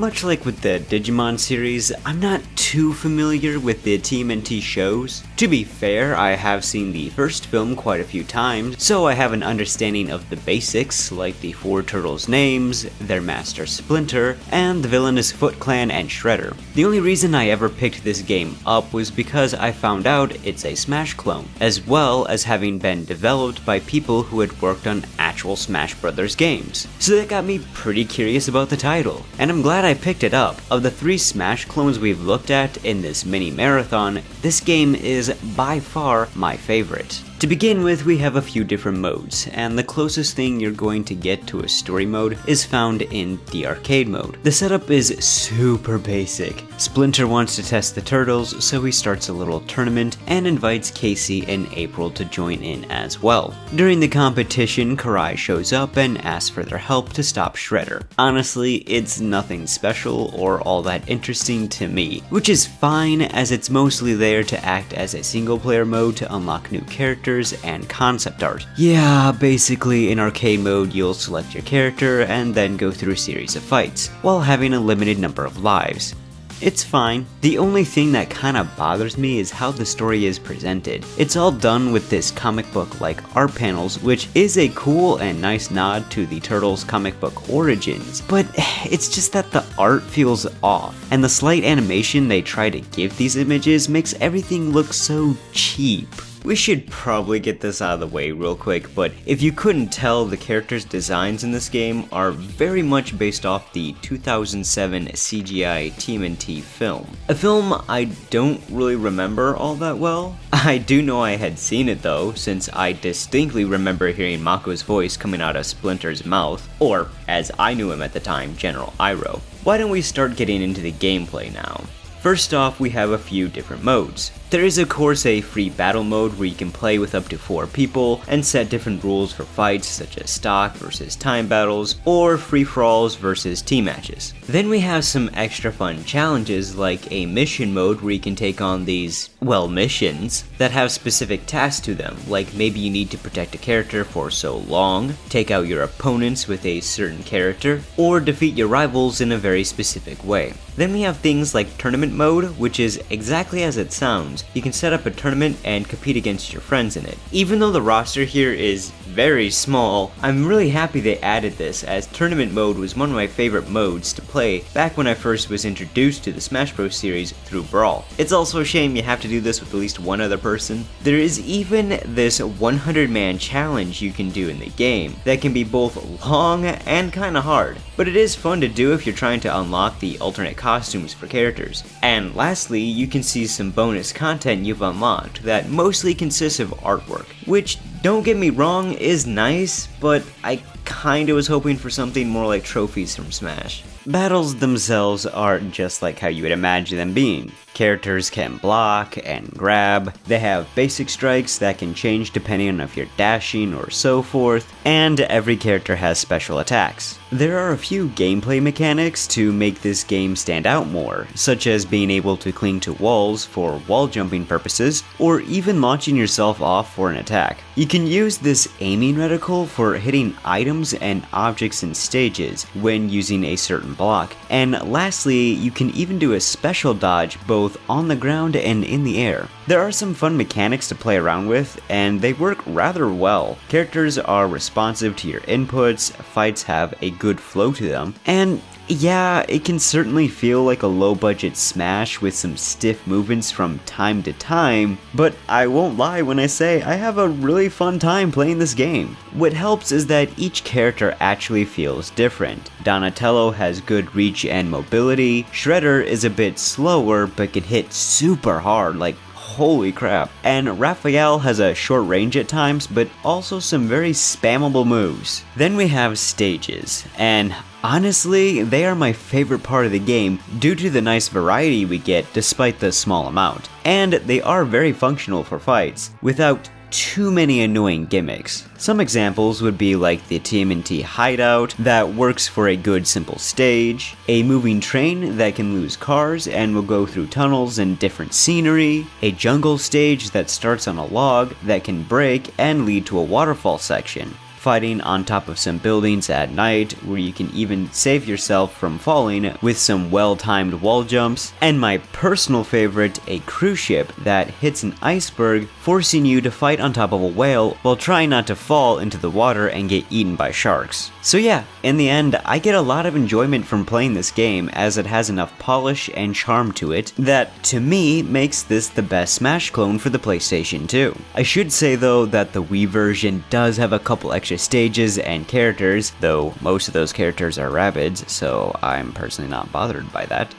Much like with the Digimon series, I'm not too familiar with the TMNT shows. To be fair, I have seen the first film quite a few times, so I have an understanding of the basics, like the four turtles' names, their master Splinter, and the villainous Foot Clan and Shredder. The only reason I ever picked this game up was because I found out it's a Smash clone, as well as having been developed by people who had worked on actual Smash Brothers games. So that got me pretty curious about the title, and I'm glad I picked it up. Of the 3 Smash clones we've looked at in this mini marathon, this game is by far my favorite. To begin with, we have a few different modes, and the closest thing you're going to get to a story mode is found in the arcade mode. The setup is super basic. Splinter wants to test the turtles, so he starts a little tournament and invites Casey and April to join in as well. During the competition, Karai shows up and asks for their help to stop Shredder. Honestly, it's nothing special or all that interesting to me, which is fine as it's mostly there to act as a single player mode to unlock new characters and concept art. Yeah, basically in arcade mode you'll select your character and then go through a series of fights, while having a limited number of lives. It's fine. The only thing that kinda bothers me is how the story is presented. It's all done with this comic book-like art panels, which is a cool and nice nod to the Turtles comic book origins, but it's just that the art feels off, and the slight animation they try to give these images makes everything look so cheap. We should probably get this out of the way real quick, but if you couldn't tell, the characters' designs in this game are very much based off the 2007 CGI TMNT film. A film I don't really remember all that well. I do know I had seen it though, since I distinctly remember hearing Mako's voice coming out of Splinter's mouth, or as I knew him at the time, General Iroh. Why don't we start getting into the gameplay now? First off, we have a few different modes. There is of course a free battle mode where you can play with up to 4 people and set different rules for fights such as stock versus time battles or free-for-alls versus team matches. Then we have some extra fun challenges like a mission mode where you can take on these, well, missions that have specific tasks to them, like maybe you need to protect a character for so long, take out your opponents with a certain character, or defeat your rivals in a very specific way. Then we have things like tournament mode, which is exactly as it sounds. You can set up a tournament and compete against your friends in it. Even though the roster here is very small, I'm really happy they added this, as tournament mode was one of my favorite modes to play back when I first was introduced to the Smash Bros series through Brawl. It's also a shame you have to do this with at least one other person. There is even this 100-man challenge you can do in the game that can be both long and kinda hard, but it is fun to do if you're trying to unlock the alternate costumes for characters. And lastly, you can see some bonus content you've unlocked that mostly consists of artwork, which, don't get me wrong, is nice, but I kinda was hoping for something more like trophies from Smash. Battles themselves are just like how you would imagine them being. Characters can block and grab, they have basic strikes that can change depending on if you're dashing or so forth, and every character has special attacks. There are a few gameplay mechanics to make this game stand out more, such as being able to cling to walls for wall jumping purposes, or even launching yourself off for an attack. You can use this aiming reticle for hitting items and objects in stages when using a certain block, and lastly, you can even do a special dodge both on the ground and in the air. There are some fun mechanics to play around with, and they work rather well. Characters are responsive to your inputs, fights have a good flow to them, and yeah, it can certainly feel like a low-budget Smash with some stiff movements from time to time, but I won't lie when I say I have a really fun time playing this game. What helps is that each character actually feels different. Donatello has good reach and mobility, Shredder is a bit slower but can hit super hard, like holy crap. And Raphael has a short range at times, but also some very spammable moves. Then we have stages, and honestly, they are my favorite part of the game due to the nice variety we get despite the small amount. And they are very functional for fights, without too many annoying gimmicks. Some examples would be like the TMNT hideout that works for a good simple stage, a moving train that can lose cars and will go through tunnels and different scenery, a jungle stage that starts on a log that can break and lead to a waterfall section. fighting on top of some buildings at night where you can even save yourself from falling with some well-timed wall jumps, and my personal favorite, a cruise ship that hits an iceberg, forcing you to fight on top of a whale while trying not to fall into the water and get eaten by sharks. So yeah, in the end, I get a lot of enjoyment from playing this game as it has enough polish and charm to it that, to me, makes this the best Smash clone for the PlayStation 2. I should say though that the Wii version does have a couple extra stages and characters, though most of those characters are Rabbids, so I'm personally not bothered by that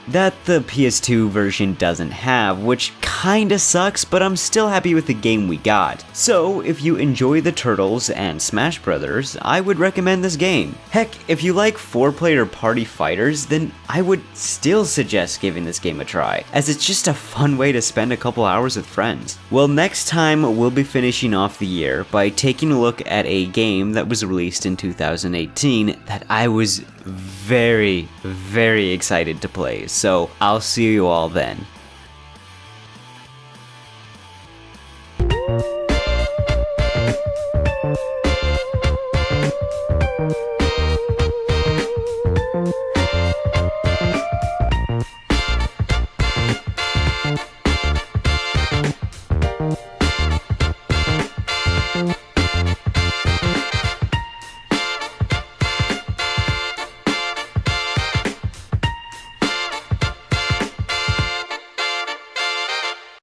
the PS2 version doesn't have, which kinda sucks, but I'm still happy with the game we got. So if you enjoy the Turtles and Smash Brothers, I would recommend this game. Heck, if you like 4-player party fighters, then I would still suggest giving this game a try, as it's just a fun way to spend a couple hours with friends. Well, next time we'll be finishing off the year by taking a look at a game that was released in 2018 that I was very, very excited to play, so I'll see you all then.